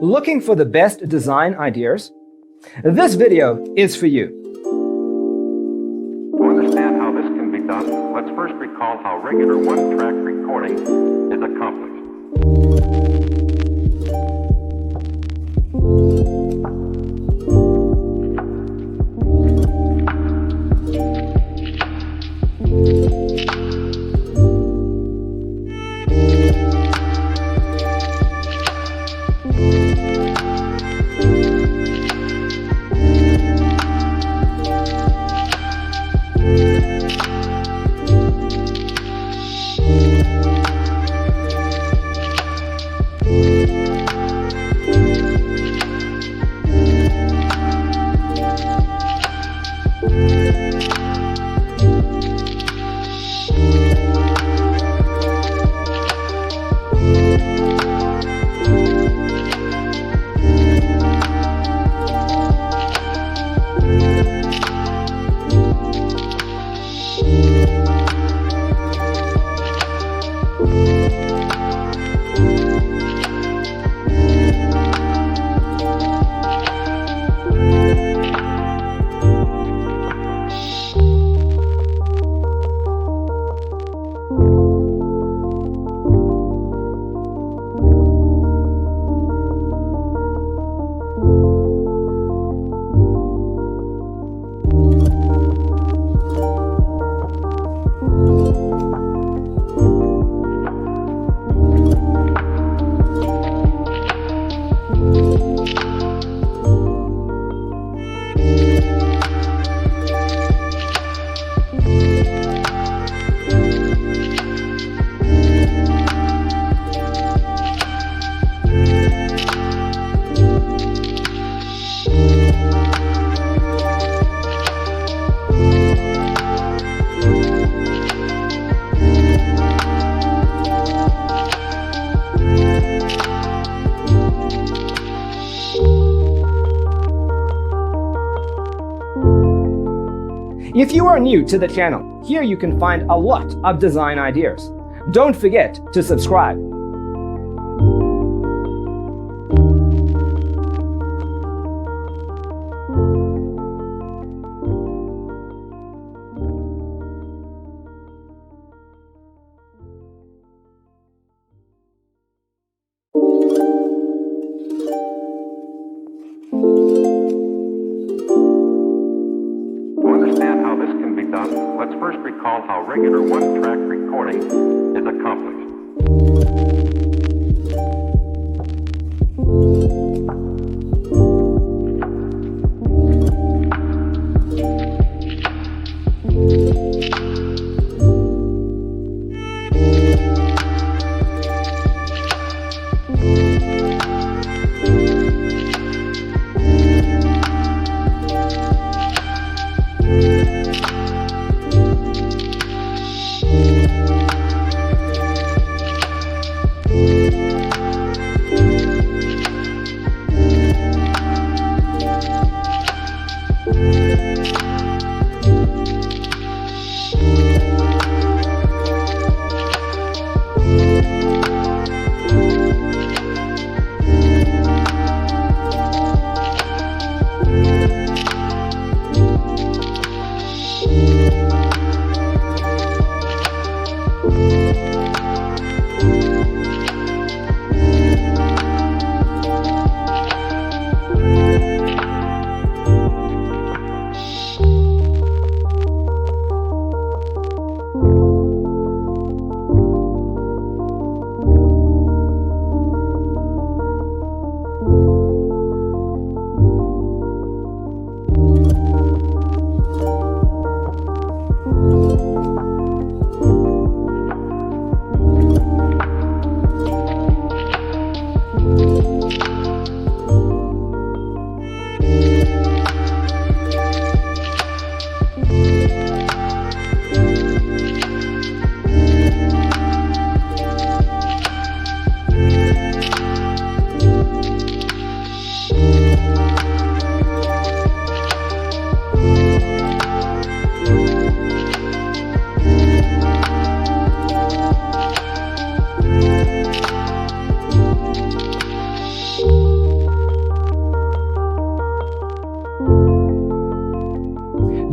Looking for the best design ideas? This video is for you. To understand how this can be done, let's first recall how regular one-track recording is accomplished. If you are new to the channel, here you can find a lot of design ideas. Don't forget to subscribe. Let's first recall how regular one-track recording is accomplished.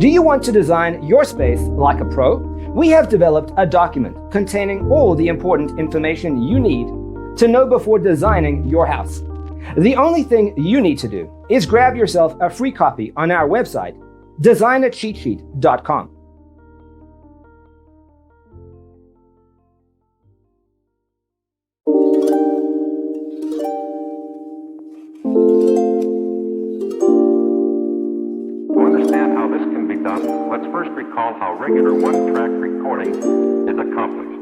Do you want to design your space like a pro? We have developed a document containing all the important information you need to know before designing your house. The only thing you need to do is grab yourself a free copy on our website, designacheatsheet.com. To understand how this can be done, let's first recall how regular one-track recording is accomplished.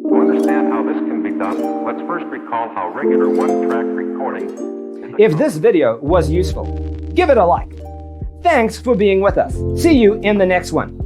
To understand how this can be done, let's first recall how regular one-track recording is If this video was useful, give it a like. Thanks for being with us. See you in the next one.